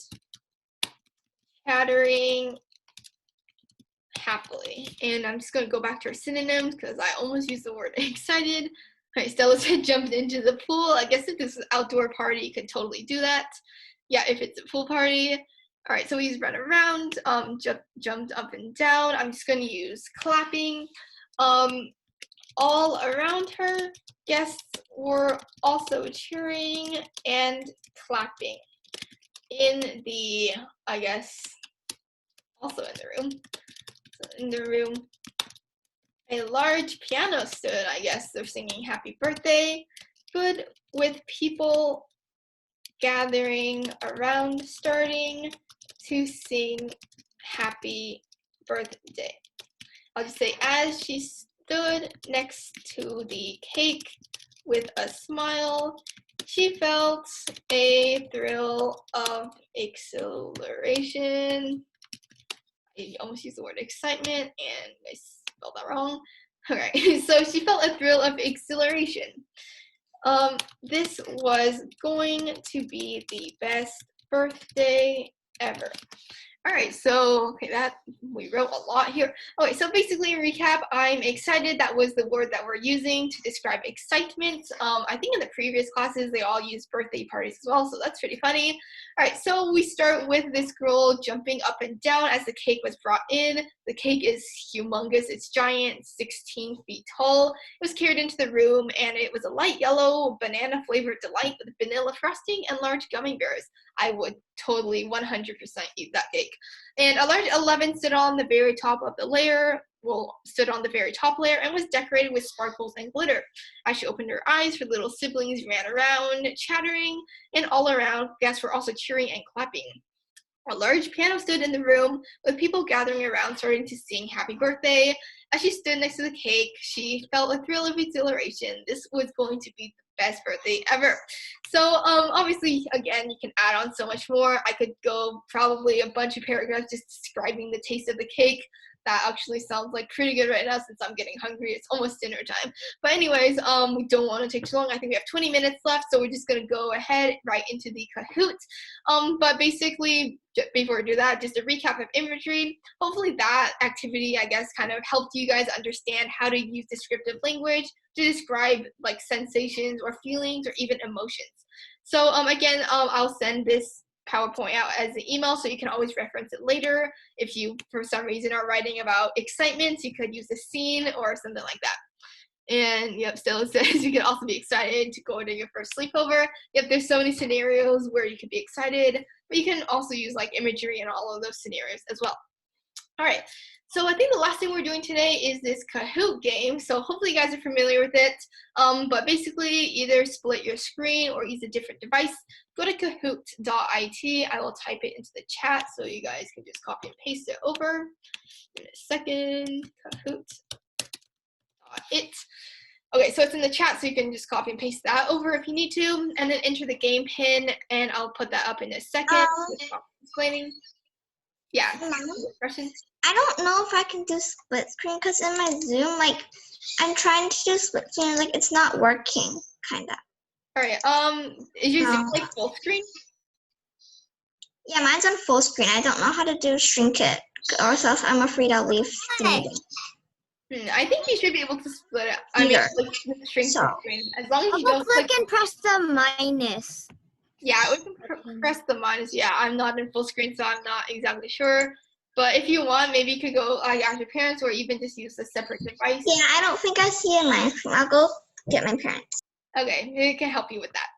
Speaker 1: chattering happily. And I'm just going to go back to our synonyms because I almost used the word excited. All right, Stella said jumped into the pool. I guess if this is an outdoor party, you could totally do that. Yeah, if it's a pool party. All right, so we use run around, jumped up and down. I'm just going to use clapping. All around her, guests were also cheering and clapping. In the, I guess, also in the room. So in the room, a large piano stood. I guess they're singing happy birthday. Good, with people gathering around, starting to sing happy birthday. I'll just say, as she stood next to the cake with a smile, she felt a thrill of exhilaration. I almost used the word excitement and I spelled that wrong. Okay, so she felt a thrill of exhilaration. This was going to be the best birthday ever. All right, so okay, that we wrote a lot here. Okay, so basically, in recap, I'm excited. That was the word that we're using to describe excitement. I think in the previous classes they all used birthday parties as well, so that's pretty funny. All right, so we start with this girl jumping up and down as the cake was brought in. The cake is humongous. It's giant, 16 feet tall. It was carried into the room, and it was a light yellow, banana-flavored delight with vanilla frosting and large gummy bears. I would totally 100% eat that cake. And a large 11 stood on the very top of the layer, stood on the very top layer and was decorated with sparkles and glitter. As she opened her eyes, her little siblings ran around, chattering, and all around guests were also cheering and clapping. A large piano stood in the room, with people gathering around starting to sing happy birthday. As she stood next to the cake, she felt a thrill of exhilaration. This was going to be the best birthday ever. So obviously, again, you can add on so much more. I could go probably a bunch of paragraphs just describing the taste of the cake. That actually sounds like pretty good right now since I'm getting hungry. It's almost dinner time. But anyways, we don't want to take too long. I think we have 20 minutes left, so we're just going to go ahead right into the Kahoot. But basically, before we do that, just a recap of imagery. Hopefully that activity, I guess, kind of helped you guys understand how to use descriptive language to describe like sensations or feelings or even emotions. So again, I'll send this PowerPoint out as an email so you can always reference it later. If you, for some reason, are writing about excitement, you could use a scene or something like that. And yep, still it says you can also be excited to go to your first sleepover. Yep, there's so many scenarios where you could be excited, but you can also use like imagery in all of those scenarios as well. All right, so I think the last thing we're doing today is this Kahoot game. So hopefully you guys are familiar with it. But basically either split your screen or use a different device. Go to kahoot.it. I will type it into the chat so you guys can just copy and paste it over. In a second, kahoot.it. Okay, so it's in the chat, so you can just copy and paste that over if you need to, and then enter the game pin, and I'll put that up in a second. Explaining. Yeah. Questions?
Speaker 2: I don't know if I can do split screen because in my Zoom, like, I'm trying to do split screen, like, it's not working, kind of.
Speaker 1: All right. Is your Zoom like full screen?
Speaker 2: Yeah, mine's on full screen. I don't know how to do shrink it, or else I'm afraid I'll leave the meeting.
Speaker 1: I think you should be able to split it.
Speaker 2: Either.
Speaker 1: Like, shrink the screen. As long as you don't
Speaker 4: click and press the minus.
Speaker 1: Yeah, we can press the minus. Yeah, I'm not in full screen, so I'm not exactly sure. But if you want, maybe you could go ask your parents or even just use a separate device.
Speaker 2: Yeah, I don't think I see it in my screen. I'll go get my parents.
Speaker 1: Okay, it can help you with that.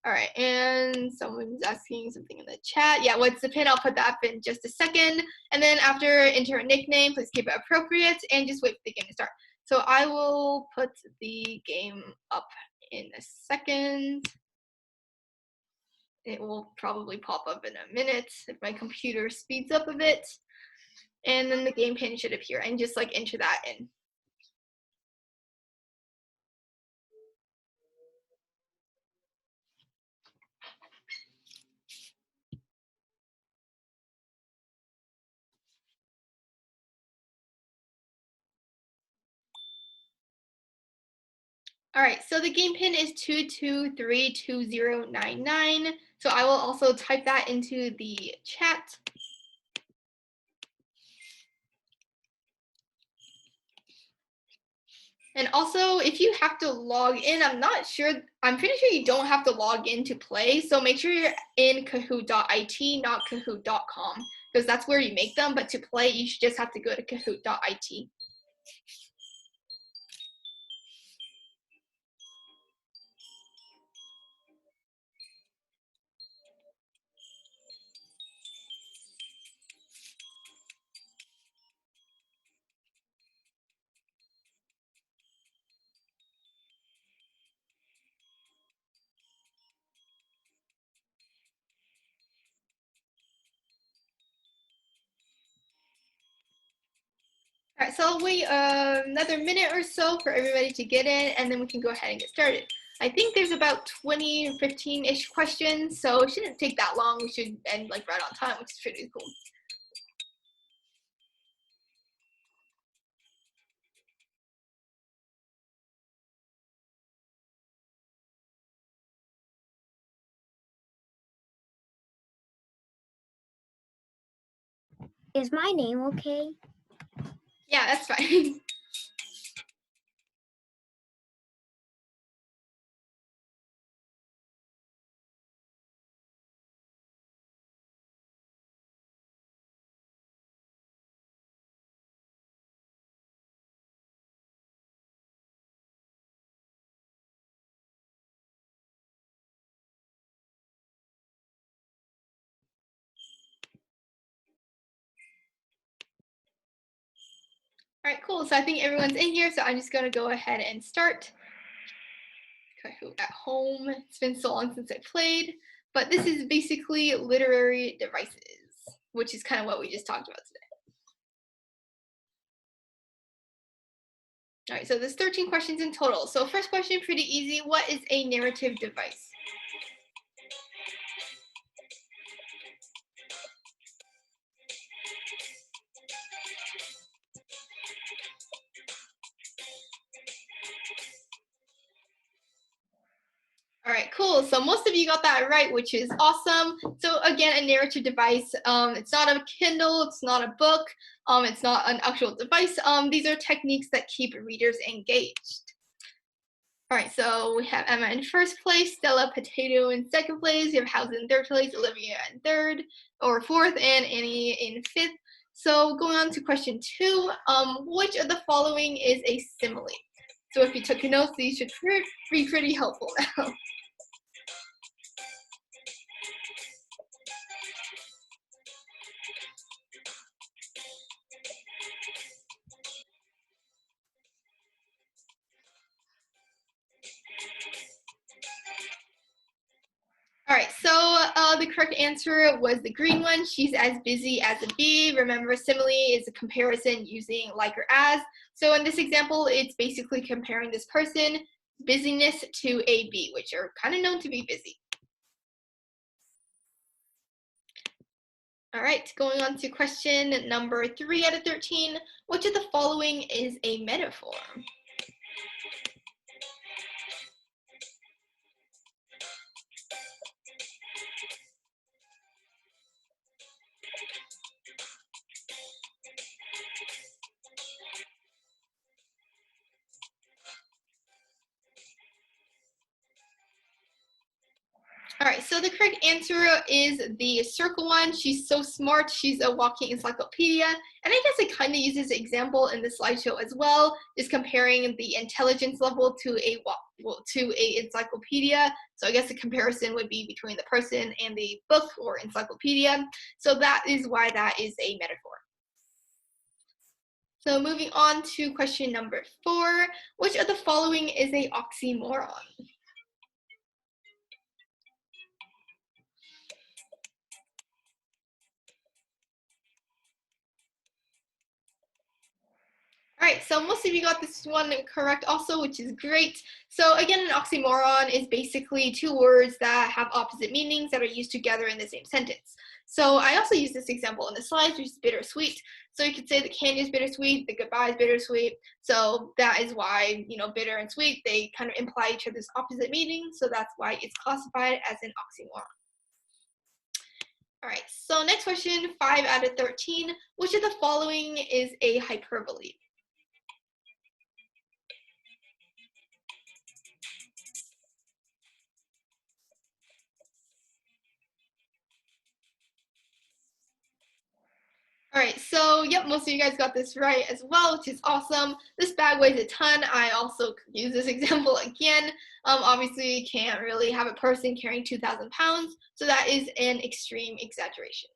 Speaker 1: All right, and someone's asking something in the chat. Yeah, what's the pin? I'll put that up in just a second. And then after, enter a nickname. Please keep it appropriate and just wait for the game to start. So I will put the game up in a second. It will probably pop up in a minute if my computer speeds up a bit. And then the game pin should appear, and just like enter that in. All right, so the game pin is 2232099. So I will also type that into the chat. And also, if you have to log in, I'm pretty sure you don't have to log in to play. So make sure you're in kahoot.it, not kahoot.com, because that's where you make them. But to play, you should just have to go to kahoot.it. All right, so I'll wait another minute or so for everybody to get in, and then we can go ahead and get started. I think there's about 20 or 15-ish questions, so it shouldn't take that long. We should end like right on time, which is pretty cool.
Speaker 4: Is my name okay?
Speaker 1: Yeah, that's fine. All right, cool. So I think everyone's in here, so I'm just going to go ahead and start. At home, it's been so long since I played, but this is basically literary devices, which is kind of what we just talked about today. All right, so there's 13 questions in total. So first question, pretty easy. What is a narrative device? All right, cool. So most of you got that right, which is awesome. So again, a narrative device, it's not a Kindle, it's not a book, it's not an actual device. These are techniques that keep readers engaged. All right, so we have Emma in first place, Stella Potato in second place, you have House in third place, Olivia in third or fourth, and Annie in fifth. So going on to question 2, which of the following is a simile? So if you took notes, these should be pretty helpful now. All right, so the correct answer was the green one. She's as busy as a bee. Remember, simile is a comparison using like or as. So in this example, it's basically comparing this person, busyness, to a bee, which are kind of known to be busy. All right, going on to question number 3 out of 13. Which of the following is a metaphor? All right, so the correct answer is the circle one. She's so smart. She's a walking encyclopedia. And I guess it kind of uses an example in the slideshow as well, just comparing the intelligence level to a encyclopedia. So I guess the comparison would be between the person and the book or encyclopedia. So that is why that is a metaphor. So moving on to question number 4, which of the following is a oxymoron? All right, so most of you got this one correct also, which is great. So again, an oxymoron is basically 2 words that have opposite meanings that are used together in the same sentence. So I also use this example in the slides, which is bittersweet. So you could say the candy is bittersweet, the goodbye is bittersweet. So that is why, bitter and sweet, they kind of imply each other's opposite meaning. So that's why it's classified as an oxymoron. All right, so next question, 5 out of 13. Which of the following is a hyperbole? All right, so yep, most of you guys got this right as well, which is awesome. This bag weighs a ton. I also use this example again. Obviously, you can't really have a person carrying 2,000 pounds, so that is an extreme exaggeration.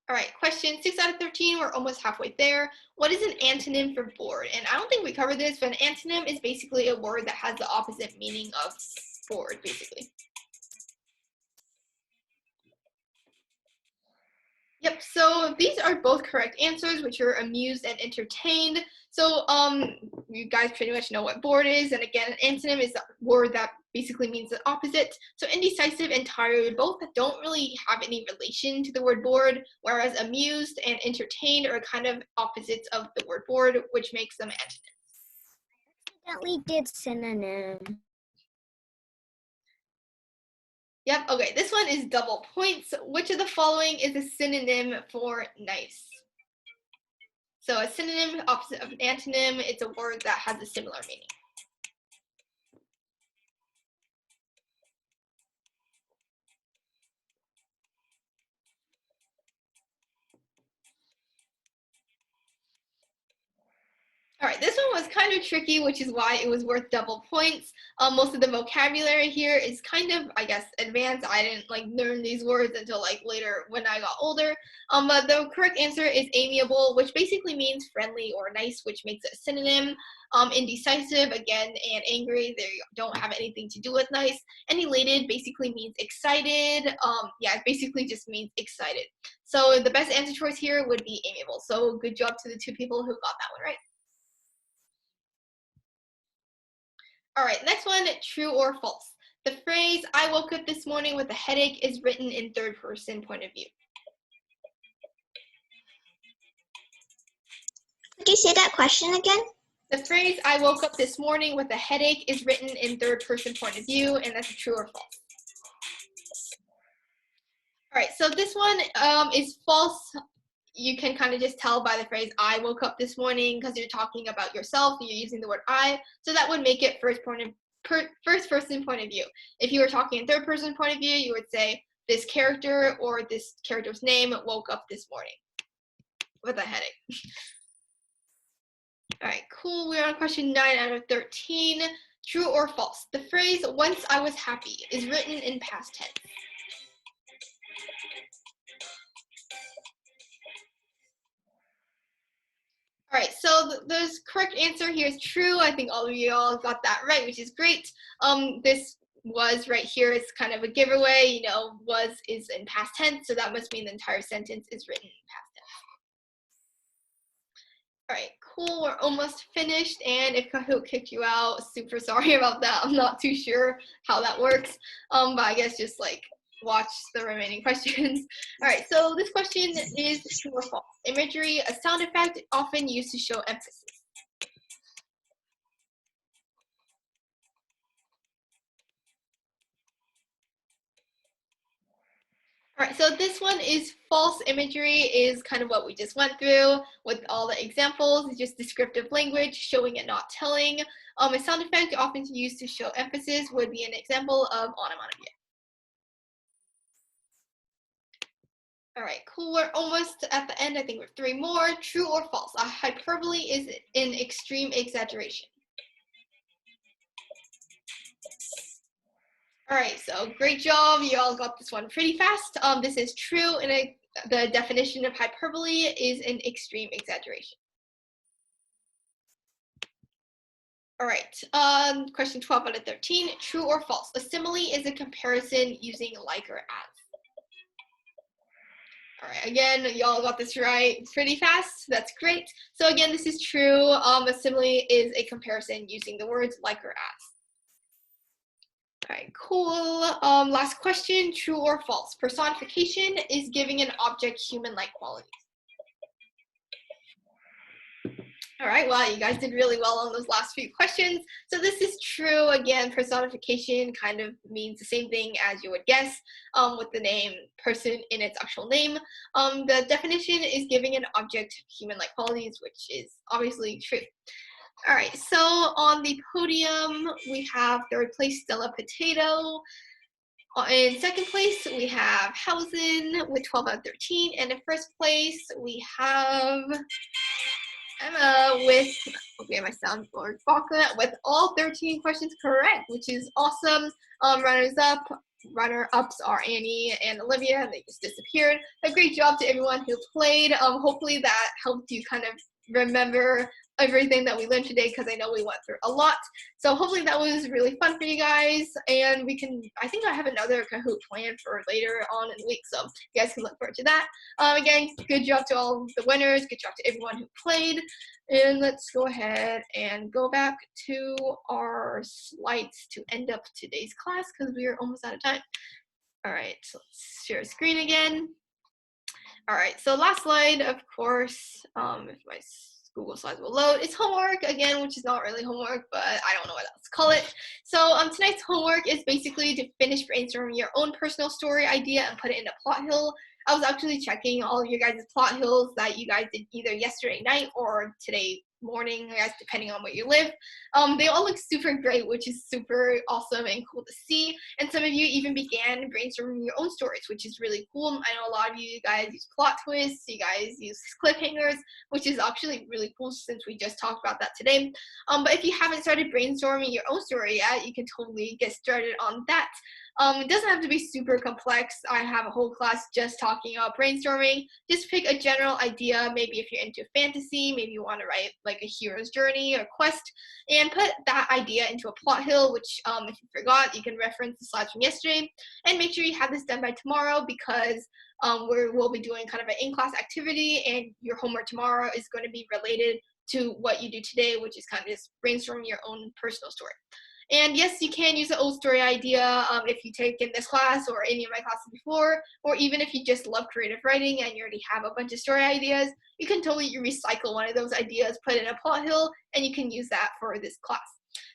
Speaker 1: All right, question 6 out of 13. We're almost halfway there. What is an antonym for bored? And I don't think we covered this, but an antonym is basically a word that has the opposite meaning of bored, basically. Yep, so these are both correct answers, which are amused and entertained. So you guys pretty much know what bored is. And again, an antonym is a word that basically means the opposite. So indecisive and tired both don't really have any relation to the word bored, whereas amused and entertained are kind of opposites of the word bored, which makes them antonyms.
Speaker 4: I accidentally did synonym.
Speaker 1: Yep, okay, this one is double points. Which of the following is a synonym for nice? So a synonym, opposite of an antonym, it's a word that has a similar meaning. All right, this one was kind of tricky, which is why it was worth double points. Most of the vocabulary here is kind of, I guess, advanced. I didn't like learn these words until like later when I got older. But the correct answer is amiable, which basically means friendly or nice, which makes it a synonym. Indecisive, again, and angry, they don't have anything to do with nice. And elated basically means excited. Yeah, it basically just means excited. So the best answer choice here would be amiable. So good job to the two people who got that one right. All right, next one, true or false. The phrase, I woke up this morning with a headache, is written in third person point of view.
Speaker 2: Could you say that question again?
Speaker 1: The phrase, I woke up this morning with a headache, is written in third person point of view, and that's a true or false. All right, so this one is false. You can kind of just tell by the phrase, I woke up this morning, because you're talking about yourself, you're using the word I, so that would make it first person point of view. If you were talking in third person point of view, you would say, this character or this character's name woke up this morning with a headache. All right, cool. We're on question 9 out of 13. True or false? The phrase, once I was happy, is written in past tense. All right, so the correct answer here is true. I think all of you all got that right, which is great. This was right here is kind of a giveaway. You know, was is in past tense, so that must mean the entire sentence is written in past tense. All right, cool. We're almost finished. And if Kahoot kicked you out, super sorry about that. I'm not too sure how that works. But I guess just like watch the remaining questions. All right, so this question is true or false. Imagery, a sound effect often used to show emphasis. All right, so this one is false. Imagery is kind of what we just went through with all the examples. It's just descriptive language, showing and not telling. A sound effect often used to show emphasis would be an example of onomatopoeia. All right, cool. We're almost at the end. I think we're 3 more. True or false? A hyperbole is an extreme exaggeration. All right, so great job. You all got this one pretty fast. This is true, and the definition of hyperbole is an extreme exaggeration. All right, question 12 out of 13. True or false? A simile is a comparison using like or as. All right, again, y'all got this right pretty fast. That's great. So again, this is true. A simile is a comparison using the words like or as. All right, cool. Last question, true or false? Personification is giving an object human-like qualities. All right, wow, you guys did really well on those last few questions. So this is true. Again, personification kind of means the same thing as you would guess with the name person in its actual name. The definition is giving an object human-like qualities, which is obviously true. All right, so on the podium, we have third place Stella Potato. In second place, we have Hausen with 12 out of 13. And in first place, we have Emma with, okay, my soundboard with all 13 questions correct, which is awesome. Runner-ups are Annie and Olivia. They just disappeared. A great job to everyone who played. Hopefully that helped you kind of remember everything that we learned today, because I know we went through a lot. So hopefully that was really fun for you guys, and we can, I think I have another Kahoot planned for later on in the week, so you guys can look forward to that. Again, good job to all the winners, good job to everyone who played, and let's go ahead and go back to our slides to end up today's class, because we are almost out of time. All right, so let's share screen again. All right, so last slide, of course, if my Google Slides will load. It's homework again, which is not really homework, but I don't know what else to call it. So tonight's homework is basically to finish brainstorming your own personal story idea and put it in a plot hill. I was actually checking all of your guys' plot hills that you guys did either yesterday night or today morning, I guess, depending on where you live. They all look super great, which is super awesome and cool to see. And some of you even began brainstorming your own stories, which is really cool. I know a lot of you guys use plot twists, you guys use cliffhangers, which is actually really cool since we just talked about that today. But if you haven't started brainstorming your own story yet, you can totally get started on that. It doesn't have to be super complex. I have a whole class just talking about brainstorming. Just pick a general idea. Maybe if you're into fantasy, maybe you want to write like a hero's journey or quest, and put that idea into a plot hill, which if you forgot, you can reference the slides from yesterday. And make sure you have this done by tomorrow, because we'll be doing kind of an in-class activity, and your homework tomorrow is going to be related to what you do today, which is kind of just brainstorming your own personal story. And yes, you can use an old story idea if you take in this class or any of my classes before, or even if you just love creative writing and you already have a bunch of story ideas, you can totally recycle one of those ideas, put it in a plot hill, and you can use that for this class.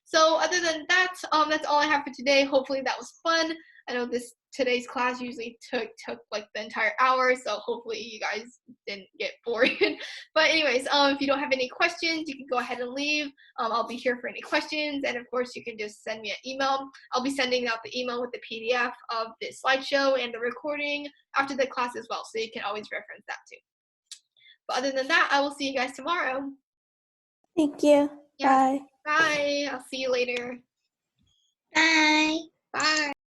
Speaker 1: So other than that, that's all I have for today. Hopefully that was fun. I know today's class usually took like the entire hour, so hopefully you guys didn't get bored. But anyways, if you don't have any questions, you can go ahead and leave. I'll be here for any questions, and of course you can just send me an email. I'll be sending out the email with the PDF of this slideshow and the recording after the class as well, so you can always reference that too. But other than that, I will see you guys tomorrow.
Speaker 5: Thank you.
Speaker 1: Yeah.
Speaker 5: Bye.
Speaker 1: Bye. I'll see you later.